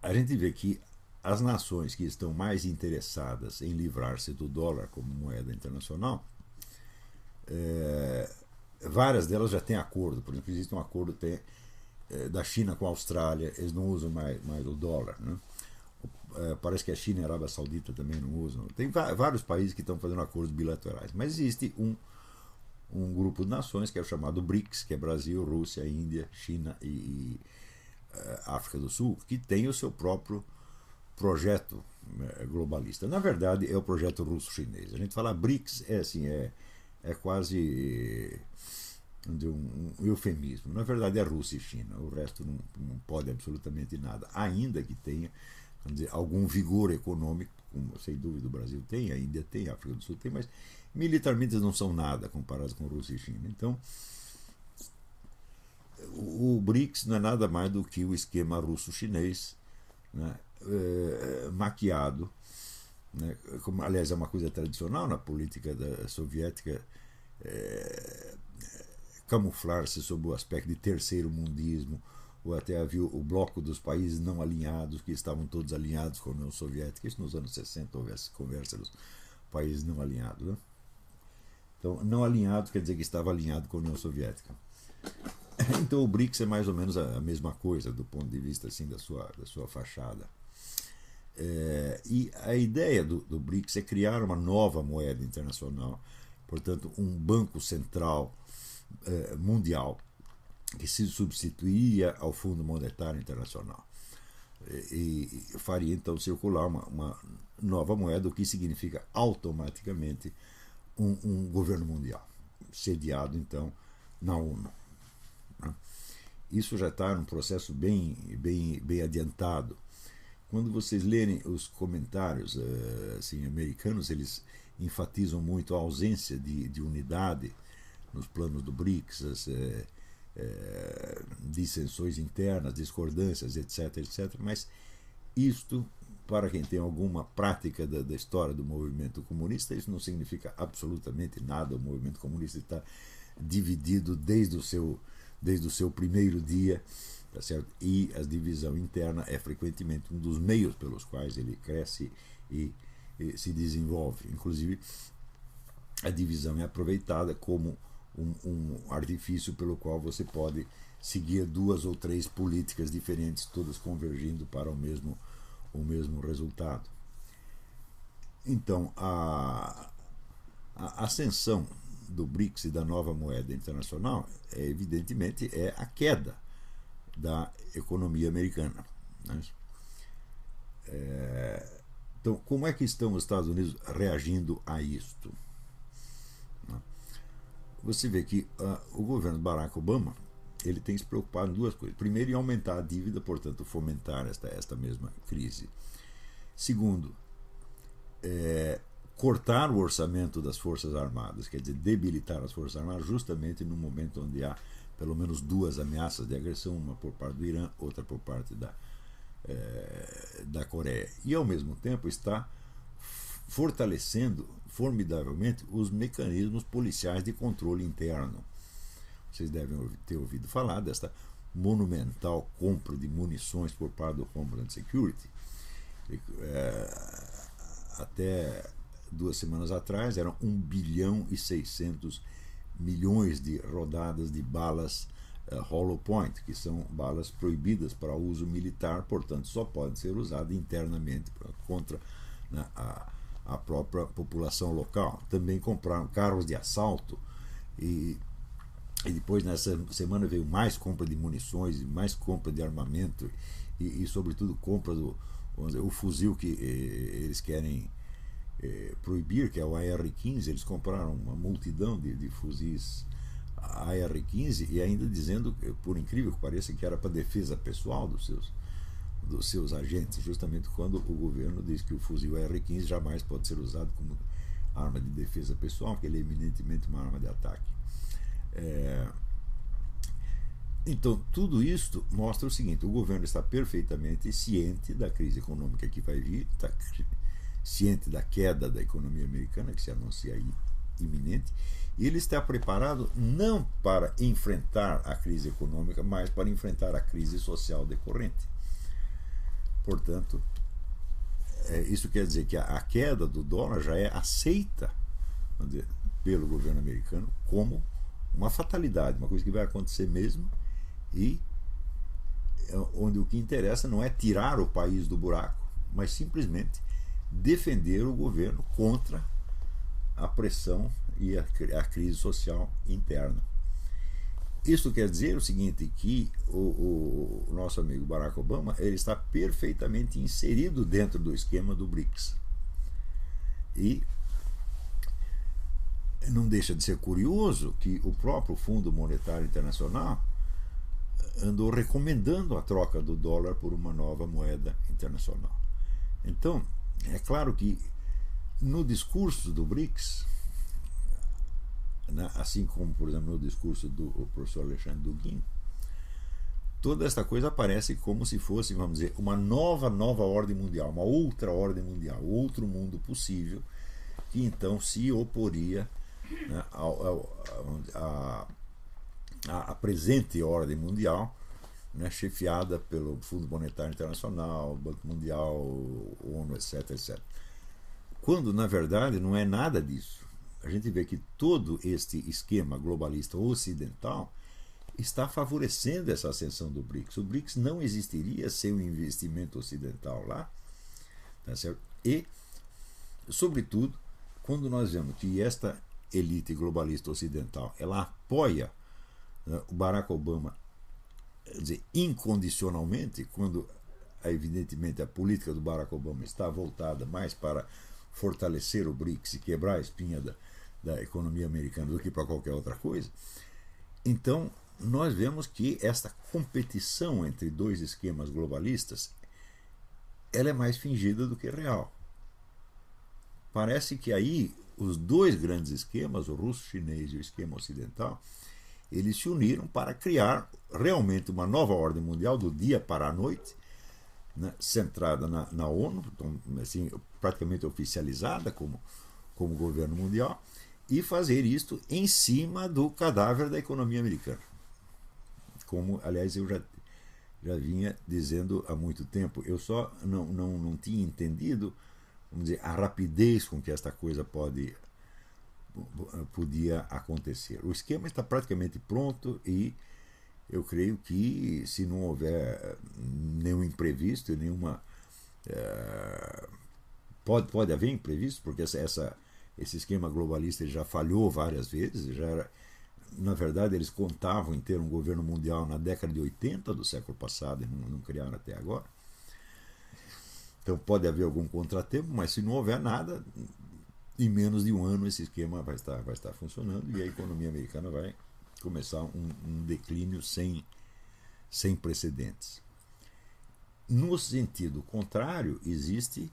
a gente vê que as nações que estão mais interessadas em livrar-se do dólar como moeda internacional, é, várias delas já têm acordo. Por exemplo, existe um acordo da China com a Austrália, eles não usam mais o dólar, né? Parece que a China e a Arábia Saudita também não usam. Tem vários países que estão fazendo acordos bilaterais, mas existe um grupo de nações que é o chamado BRICS, que é Brasil, Rússia, Índia, China e África do Sul, que tem o seu próprio projeto globalista. Na verdade, é o projeto russo-chinês. A gente fala BRICS, é quase um eufemismo. Na verdade, é Rússia e China. O resto não pode absolutamente nada, ainda que tenha, vamos dizer, algum vigor econômico, como sem dúvida o Brasil tem, a Índia tem, a África do Sul tem, mas militarmente não são nada comparados com Rússia e China. Então, o BRICS não é nada mais do que o esquema russo-chinês, né, maquiado, né, como, aliás, é uma coisa tradicional na política soviética, camuflar-se sob o aspecto de terceiro mundismo, ou até havia o bloco dos países não alinhados, que estavam todos alinhados com a União Soviética. Isso nos anos 60 houve essa conversa dos países não alinhados. Né? Então, não alinhado quer dizer que estava alinhado com a União Soviética. Então, o BRICS é mais ou menos a mesma coisa, do ponto de vista assim, da sua fachada. E a ideia do BRICS é criar uma nova moeda internacional, portanto, um banco central mundial que se substituiria ao Fundo Monetário Internacional e faria então circular uma nova moeda, o que significa automaticamente um governo mundial, sediado então na ONU. Né? Isso já está num processo bem adiantado. Quando vocês lerem os comentários assim, americanos, eles enfatizam muito a ausência de unidade nos planos do BRICS, dissensões internas, discordâncias, etc. Mas isto, para quem tem alguma prática da história do movimento comunista, isso não significa absolutamente nada. O movimento comunista está dividido desde o seu primeiro dia, tá certo? E a divisão interna é frequentemente um dos meios pelos quais ele cresce e se desenvolve. Inclusive, a divisão é aproveitada como um artifício pelo qual você pode seguir duas ou três políticas diferentes, todas convergindo para o mesmo resultado. Então, a ascensão do BRICS e da nova moeda internacional, evidentemente, é a queda da economia americana. Né? Então, como é que estão os Estados Unidos reagindo a isto? Você vê que o governo Barack Obama ele tem se preocupado em duas coisas. Primeiro, em aumentar a dívida, portanto, fomentar esta mesma crise. Segundo, cortar o orçamento das Forças Armadas, quer dizer, debilitar as Forças Armadas justamente no momento onde há pelo menos duas ameaças de agressão, uma por parte do Irã, outra por parte da Coreia. E, ao mesmo tempo, está fortalecendo formidavelmente os mecanismos policiais de controle interno. Vocês devem ter ouvido falar desta monumental compra de munições por parte do Homeland Security. Até 2 semanas atrás eram 1 bilhão e 600 milhões de rodadas de balas hollow point, que são balas proibidas para uso militar, portanto só podem ser usadas internamente contra, né, a própria população local. Também compraram carros de assalto e depois nessa semana veio mais compra de munições, mais compra de armamento e sobretudo compra o fuzil que eles querem proibir, que é o AR-15. Eles compraram uma multidão de fuzis AR-15 e ainda dizendo, por incrível que pareça, que era para defesa pessoal dos seus agentes, justamente quando o governo diz que o fuzil AR-15 jamais pode ser usado como arma de defesa pessoal, que ele é eminentemente uma arma de ataque. Então, tudo isto mostra o seguinte: o governo está perfeitamente ciente da crise econômica que vai vir, está ciente da queda da economia americana, que se anuncia aí iminente, e ele está preparado não para enfrentar a crise econômica, mas para enfrentar a crise social decorrente. Portanto, isso quer dizer que a queda do dólar já é aceita, vamos dizer, pelo governo americano como uma fatalidade, uma coisa que vai acontecer mesmo, e onde o que interessa não é tirar o país do buraco, mas simplesmente defender o governo contra a pressão e a crise social interna. Isso quer dizer o seguinte, que o nosso amigo Barack Obama, ele está perfeitamente inserido dentro do esquema do BRICS. E não deixa de ser curioso que o próprio Fundo Monetário Internacional andou recomendando a troca do dólar por uma nova moeda internacional. Então, é claro que no discurso do BRICS, assim como, por exemplo, no discurso do professor Alexandre Dugin, toda esta coisa aparece como se fosse, vamos dizer, uma nova ordem mundial, uma outra ordem mundial, outro mundo possível, que então se oporia, né, à presente ordem mundial, né, chefiada pelo Fundo Monetário Internacional, Banco Mundial, ONU, etc, etc. Quando, na verdade, não é nada disso. A gente vê que todo este esquema globalista ocidental está favorecendo essa ascensão do BRICS. O BRICS não existiria sem o investimento ocidental lá, tá certo? E, sobretudo, quando nós vemos que esta elite globalista ocidental ela apoia, né, o Barack Obama, quer dizer, incondicionalmente, quando evidentemente a política do Barack Obama está voltada mais para fortalecer o BRICS e quebrar a espinha da economia americana do que para qualquer outra coisa, então nós vemos que esta competição entre dois esquemas globalistas ela é mais fingida do que real. Parece que aí os dois grandes esquemas, o russo-chinês e o esquema ocidental, eles se uniram para criar realmente uma nova ordem mundial do dia para a noite, né, centrada na ONU, então, assim, praticamente oficializada como governo mundial, e fazer isto em cima do cadáver da economia americana. Como, aliás, eu já vinha dizendo há muito tempo, eu só não tinha entendido, vamos dizer, a rapidez com que esta coisa podia acontecer. O esquema está praticamente pronto e eu creio que, se não houver nenhum imprevisto, pode haver imprevisto, porque esse esquema globalista ele já falhou várias vezes, na verdade eles contavam em ter um governo mundial na década de 80 do século passado e não criaram até agora. Então pode haver algum contratempo, mas se não houver nada, em menos de um ano esse esquema vai estar funcionando e a economia americana vai começar um declínio sem precedentes. No sentido contrário, existe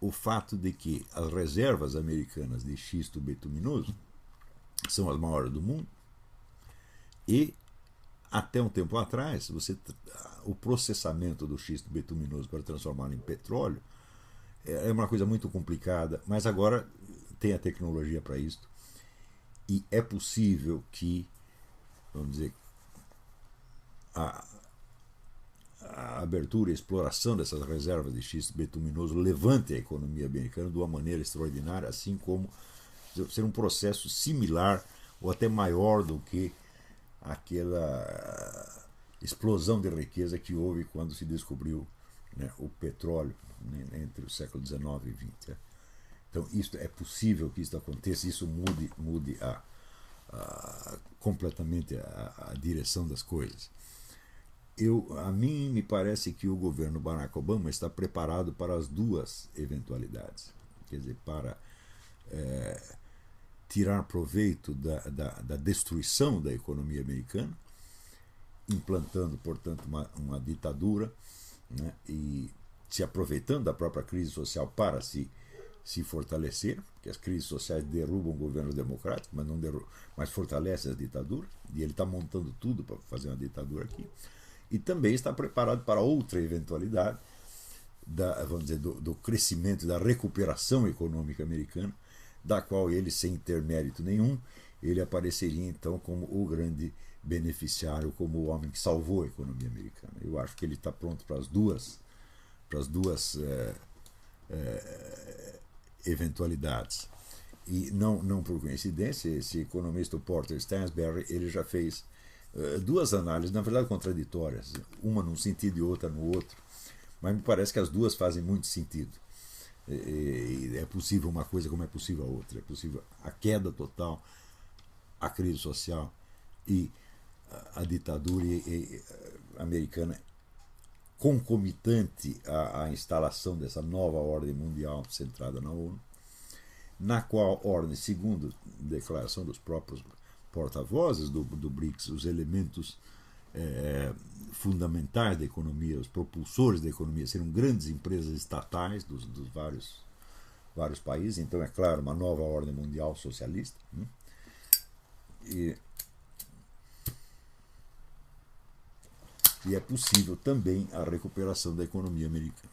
o fato de que as reservas americanas de xisto bituminoso são as maiores do mundo e, até um tempo atrás, o processamento do xisto bituminoso para transformá-lo em petróleo é uma coisa muito complicada, mas agora tem a tecnologia para isso e é possível que, vamos dizer, a abertura e a exploração dessas reservas de xisto bituminoso levante a economia americana de uma maneira extraordinária, assim como ser um processo similar ou até maior do que aquela explosão de riqueza que houve quando se descobriu, né, o petróleo, né, entre o século XIX e XX. Então, é possível que isso aconteça, isso mude completamente a direção das coisas. A mim me parece que o governo Barack Obama está preparado para as duas eventualidades, quer dizer, para tirar proveito da destruição da economia americana, implantando, portanto, uma ditadura, né, e se aproveitando da própria crise social para se fortalecer, porque as crises sociais derrubam governos democráticos, mas fortalecem as ditaduras, e ele está montando tudo para fazer uma ditadura aqui. E também está preparado para outra eventualidade, vamos dizer, do crescimento, da recuperação econômica americana, da qual ele, sem ter mérito nenhum, ele apareceria então como o grande beneficiário, como o homem que salvou a economia americana. Eu acho que ele está pronto para as duas para as duas eventualidades. E não por coincidência, esse economista, o Porter Stansberry, ele já fez duas análises, na verdade contraditórias, uma num sentido e outra no outro, mas me parece que as duas fazem muito sentido. É possível uma coisa como é possível a outra. É possível a queda total, a crise social e a ditadura americana concomitante à instalação dessa nova ordem mundial centrada na ONU, na qual ordem, segundo a declaração dos próprios porta-vozes do BRICS, os elementos fundamentais da economia, os propulsores da economia, seriam grandes empresas estatais dos vários países. Então, é claro, uma nova ordem mundial socialista. E é possível também a recuperação da economia americana.